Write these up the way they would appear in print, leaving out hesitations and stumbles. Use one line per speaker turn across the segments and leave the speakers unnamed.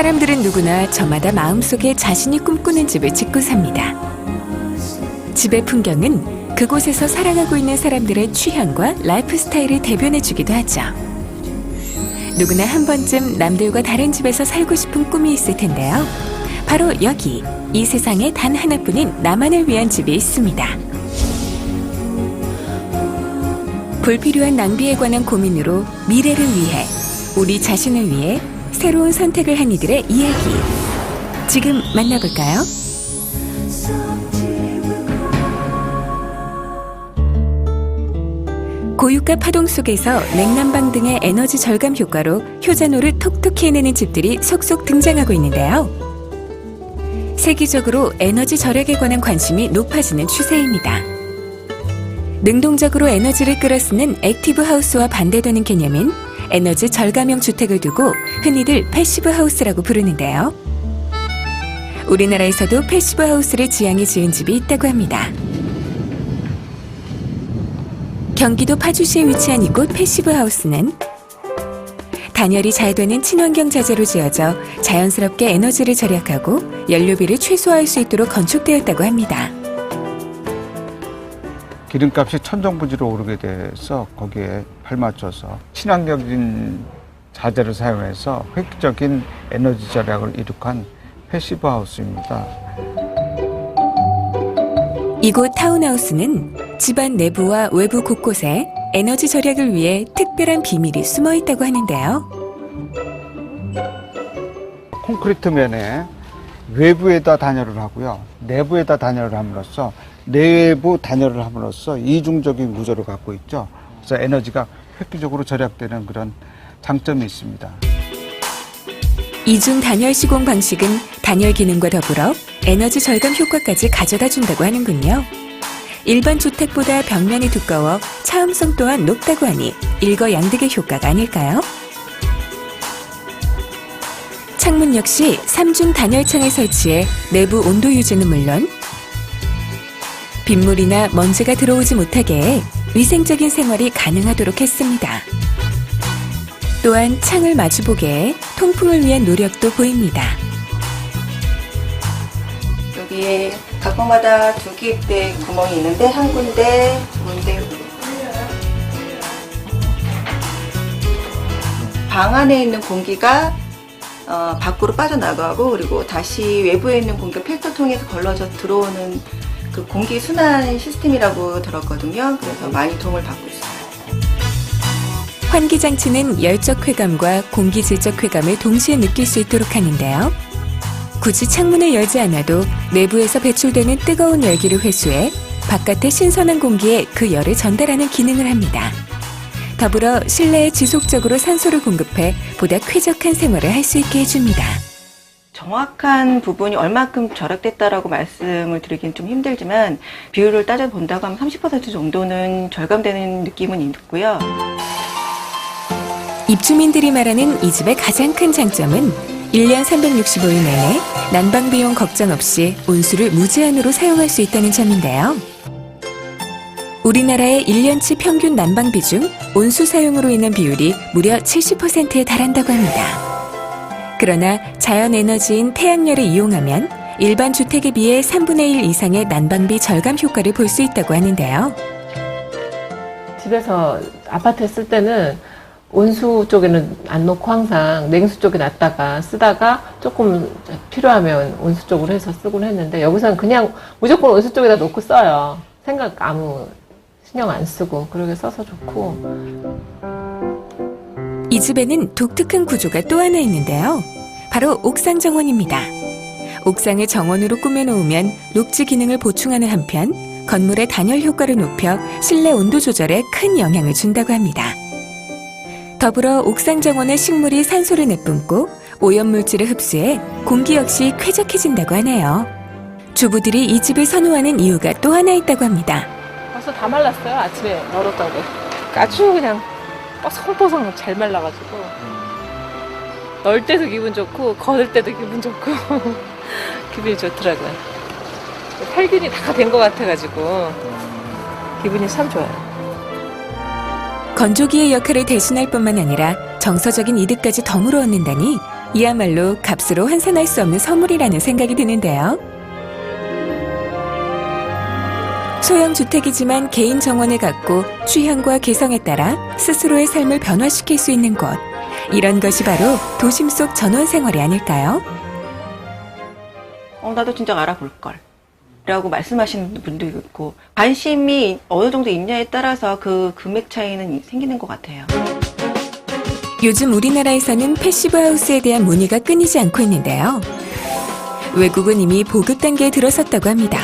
사람들은 누구나 저마다 마음속에 자신이 꿈꾸는 집을 짓고 삽니다. 집의 풍경은 그곳에서 살아가고 있는 사람들의 취향과 라이프 스타일을 대변해주기도 하죠. 누구나 한 번쯤 남들과 다른 집에서 살고 싶은 꿈이 있을 텐데요. 바로 여기, 이 세상에 단 하나뿐인 나만을 위한 집이 있습니다. 불필요한 낭비에 관한 고민으로 미래를 위해, 우리 자신을 위해 새로운 선택을 한 이들의 이야기. 지금 만나볼까요? 고유가 파동 속에서 냉난방 등의 에너지 절감 효과로 효자노를 톡톡히 해내는 집들이 속속 등장하고 있는데요. 세계적으로 에너지 절약에 관한 관심이 높아지는 추세입니다. 능동적으로 에너지를 끌어쓰는 액티브 하우스와 반대되는 개념인 에너지 절감형 주택을 두고 흔히들 패시브 하우스라고 부르는데요. 우리나라에서도 패시브 하우스를 지향해 지은 집이 있다고 합니다. 경기도 파주시에 위치한 이곳 패시브 하우스는 단열이 잘 되는 친환경 자재로 지어져 자연스럽게 에너지를 절약하고 연료비를 최소화할 수 있도록 건축되었다고 합니다.
기름값이 천정부지로 오르게 돼서 거기에 발맞춰서 친환경적인 자재를 사용해서 획기적인 에너지 절약을 이룩한 패시브 하우스입니다.
이곳 타운하우스는 집안 내부와 외부 곳곳에 에너지 절약을 위해 특별한 비밀이 숨어 있다고 하는데요.
콘크리트 면에 외부에다 단열을 하고요. 내부에다 단열을 함으로써 내부 단열을 함으로써 이중적인 구조를 갖고 있죠. 그래서 에너지가 획기적으로 절약되는 그런 장점이 있습니다.
이중 단열 시공 방식은 단열 기능과 더불어 에너지 절감 효과까지 가져다 준다고 하는군요. 일반 주택보다 벽면이 두꺼워 차음성 또한 높다고 하니 일거양득의 효과가 아닐까요? 창문 역시 3중 단열창을 설치해 내부 온도 유지는 물론 빗물이나 먼지가 들어오지 못하게 해 위생적인 생활이 가능하도록 했습니다. 또한 창을 마주보게 해 통풍을 위한 노력도 보입니다.
여기에 각각마다 2개의 구멍이 있는데 한 군데, 두 군데. 방 안에 있는 공기가 밖으로 빠져나가고 그리고 다시 외부에 있는 공기가 필터 통해서 걸러져 들어오는 그 공기 순환 시스템이라고 들었거든요. 그래서 많이 도움을 받고 있어요.
환기장치는 열적 쾌감과 공기 질적 쾌감을 동시에 느낄 수 있도록 하는데요. 굳이 창문을 열지 않아도 내부에서 배출되는 뜨거운 열기를 회수해 바깥의 신선한 공기에 그 열을 전달하는 기능을 합니다. 더불어 실내에 지속적으로 산소를 공급해 보다 쾌적한 생활을 할 수 있게 해줍니다.
정확한 부분이 얼마큼 절약됐다라고 말씀을 드리긴 좀 힘들지만 비율을 따져본다고 하면 30% 정도는 절감되는 느낌은 있고요.
입주민들이 말하는 이 집의 가장 큰 장점은 1년 365일 내내 난방 비용 걱정 없이 온수를 무제한으로 사용할 수 있다는 점인데요. 우리나라의 1년치 평균 난방비 중 온수 사용으로 인한 비율이 무려 70%에 달한다고 합니다. 그러나 자연에너지인 태양열을 이용하면 일반 주택에 비해 3분의 1 이상의 난방비 절감 효과를 볼 수 있다고 하는데요.
집에서 아파트에 쓸 때는 온수 쪽에는 안 놓고 항상 냉수 쪽에 놨다가 쓰다가 조금 필요하면 온수 쪽으로 해서 쓰곤 했는데 여기서는 그냥 무조건 온수 쪽에다 놓고 써요. 생각 아무 신경 안 쓰고 그러게 써서 좋고.
이 집에는 독특한 구조가 또 하나 있는데요. 바로 옥상 정원입니다. 옥상을 정원으로 꾸며놓으면 녹지 기능을 보충하는 한편 건물의 단열 효과를 높여 실내 온도 조절에 큰 영향을 준다고 합니다. 더불어 옥상 정원의 식물이 산소를 내뿜고 오염물질을 흡수해 공기 역시 쾌적해진다고 하네요. 주부들이 이 집을 선호하는 이유가 또 하나 있다고 합니다.
벌써 다 말랐어요. 아침에 열었다고. 아주 그냥 뽀송뽀송 잘 말라가지고 넣을 때도 기분 좋고 거들 때도 기분 좋고 기분이 좋더라고요. 살균이 다 된 것 같아가지고 기분이 참 좋아요.
건조기의 역할을 대신할 뿐만 아니라 정서적인 이득까지 덤으로 얻는다니 이야말로 값으로 환산할 수 없는 선물이라는 생각이 드는데요. 소형 주택이지만 개인 정원을 갖고 취향과 개성에 따라 스스로의 삶을 변화시킬 수 있는 곳. 이런 것이 바로 도심 속 전원 생활이 아닐까요?
나도 진작 알아볼걸. 라고 말씀하시는 분도 있고, 관심이 어느 정도 있냐에 따라서 그 금액 차이는 생기는 것 같아요.
요즘 우리나라에서는 패시브 하우스에 대한 문의가 끊이지 않고 있는데요. 외국은 이미 보급 단계에 들어섰다고 합니다.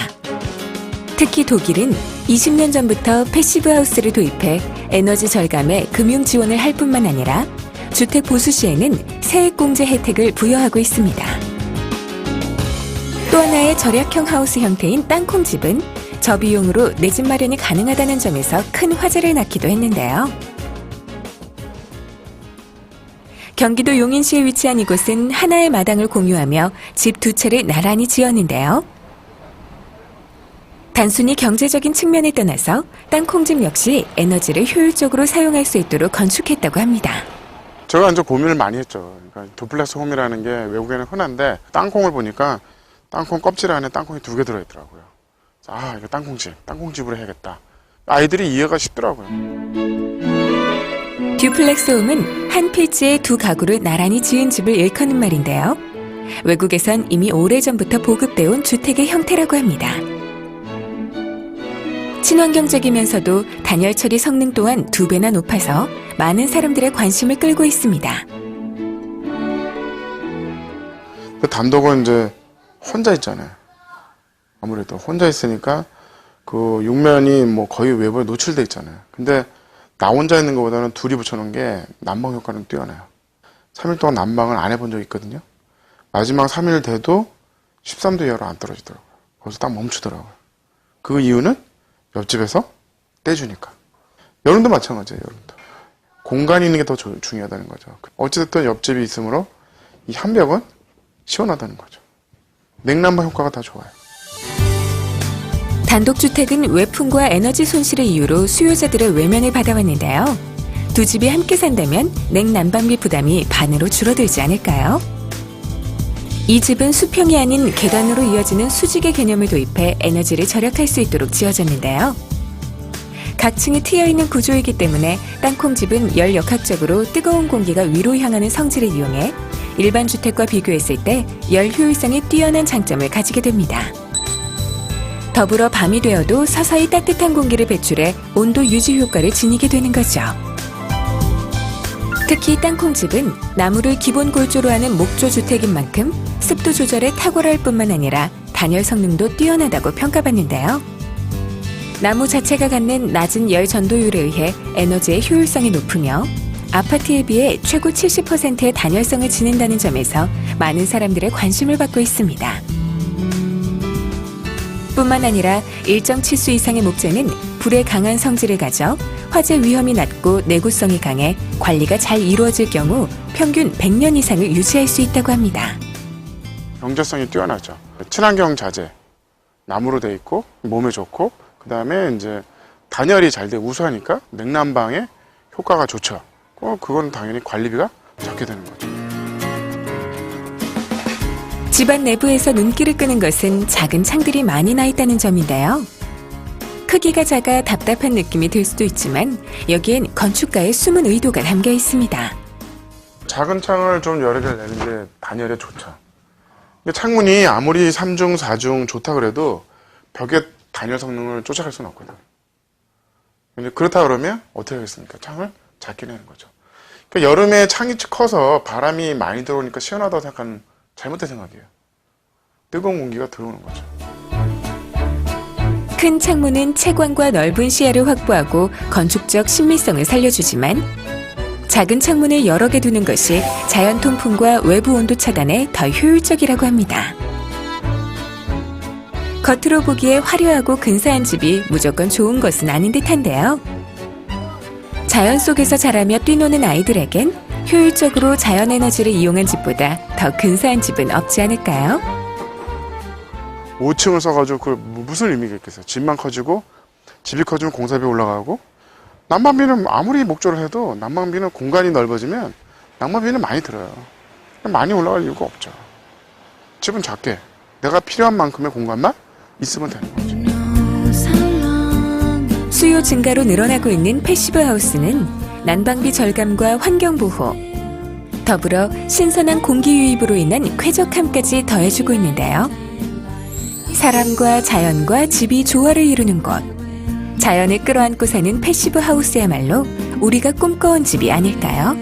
특히 독일은 20년 전부터 패시브 하우스를 도입해 에너지 절감에 금융 지원을 할 뿐만 아니라 주택 보수 시에는 세액 공제 혜택을 부여하고 있습니다. 또 하나의 절약형 하우스 형태인 땅콩집은 저비용으로 내 집 마련이 가능하다는 점에서 큰 화제를 낳기도 했는데요. 경기도 용인시에 위치한 이곳은 하나의 마당을 공유하며 집 두 채를 나란히 지었는데요. 단순히 경제적인 측면을 떠나서 땅콩집 역시 에너지를 효율적으로 사용할 수 있도록 건축했다고 합니다.
제가 이제 고민을 많이 했죠. 그러니까 두플렉스 홈이라는 게 외국에는 흔한데 땅콩을 보니까 땅콩 껍질 안에 땅콩이 2개 들어있더라고요. 이거 땅콩집으로 해야겠다. 아이들이 이해가 쉽더라고요.
듀플렉스 홈은 한 필지에 2가구를 나란히 지은 집을 일컫는 말인데요. 외국에선 이미 오래전부터 보급되어 온 주택의 형태라고 합니다. 친환경적이면서도 단열 처리 성능 또한 2배나 높아서 많은 사람들의 관심을 끌고 있습니다.
그 단독은 이제 혼자 있잖아요. 아무래도 혼자 있으니까 그 육면이 뭐 거의 외부에 노출돼 있잖아요. 근데 나 혼자 있는 것보다는 둘이 붙여놓은 게 난방 효과는 뛰어나요. 3일 동안 난방을 안 해본 적이 있거든요. 마지막 3일 돼도 13도 이하로 안 떨어지더라고요. 거기서 딱 멈추더라고요. 그 이유는 옆집에서 떼주니까. 여름도 마찬가지예요. 여름도. 공간이 있는 게 더 중요하다는 거죠. 어찌됐든 옆집이 있으므로 이 한 벽은 시원하다는 거죠. 냉난방 효과가 다 좋아요.
단독주택은 외풍과 에너지 손실을 이유로 수요자들의 외면을 받아왔는데요. 두 집이 함께 산다면 냉난방비 부담이 반으로 줄어들지 않을까요? 이 집은 수평이 아닌 계단으로 이어지는 수직의 개념을 도입해 에너지를 절약할 수 있도록 지어졌는데요. 각 층이 트여있는 구조이기 때문에 땅콩집은 열 역학적으로 뜨거운 공기가 위로 향하는 성질을 이용해 일반 주택과 비교했을 때 열 효율성이 뛰어난 장점을 가지게 됩니다. 더불어 밤이 되어도 서서히 따뜻한 공기를 배출해 온도 유지 효과를 지니게 되는 거죠. 특히 땅콩집은 나무를 기본 골조로 하는 목조 주택인 만큼 습도 조절에 탁월할 뿐만 아니라 단열 성능도 뛰어나다고 평가받는데요. 나무 자체가 갖는 낮은 열 전도율에 의해 에너지의 효율성이 높으며 아파트에 비해 최고 70%의 단열성을 지닌다는 점에서 많은 사람들의 관심을 받고 있습니다. 뿐만 아니라 일정 치수 이상의 목재는 불에 강한 성질을 가져 화재 위험이 낮고 내구성이 강해 관리가 잘 이루어질 경우 평균 100년 이상을 유지할 수 있다고 합니다.
경제성이 뛰어나죠. 친환경 자재, 나무로 돼 있고 몸에 좋고 그 다음에 이제 단열이 잘 돼 우수하니까 냉난방에 효과가 좋죠. 그건 당연히 관리비가 적게 되는 거죠.
집안 내부에서 눈길을 끄는 것은 작은 창들이 많이 나 있다는 점인데요. 크기가 작아 답답한 느낌이 들 수도 있지만 여기엔 건축가의 숨은 의도가 담겨 있습니다.
작은 창을 좀 여러 개를 내는 게 단열에 좋죠. 근데 창문이 아무리 3중, 4중 좋다 그래도 벽의 단열 성능을 쫓아갈 수는 없거든. 근데 그렇다 그러면 어떻게 하겠습니까? 창을 작게 내는 거죠. 그러니까 여름에 창이 커서 바람이 많이 들어오니까 시원하다고 생각하는 잘못된 생각이에요. 뜨거운 공기가 들어오는 거죠.
큰 창문은 채광과 넓은 시야를 확보하고 건축적 신미성을 살려주지만 작은 창문을 여러 개 두는 것이 자연 통풍과 외부 온도 차단에 더 효율적이라고 합니다. 겉으로 보기에 화려하고 근사한 집이 무조건 좋은 것은 아닌 듯한데요. 자연 속에서 자라며 뛰노는 아이들에겐 효율적으로 자연 에너지를 이용한 집보다 더 근사한 집은 없지 않을까요?
5층을 써가지고 그 무슨 의미가 있겠어요? 집만 커지고 집이 커지면 공사비 올라가고 난방비는 아무리 목조를 해도 난방비는 공간이 넓어지면 난방비는 많이 들어요. 많이 올라갈 이유가 없죠. 집은 작게 내가 필요한 만큼의 공간만 있으면 되는 거지.
수요 증가로 늘어나고 있는 패시브 하우스는 난방비 절감과 환경보호, 더불어 신선한 공기 유입으로 인한 쾌적함까지 더해주고 있는데요. 사람과 자연과 집이 조화를 이루는 곳, 자연을 끌어안고 사는 패시브 하우스야말로 우리가 꿈꿔온 집이 아닐까요?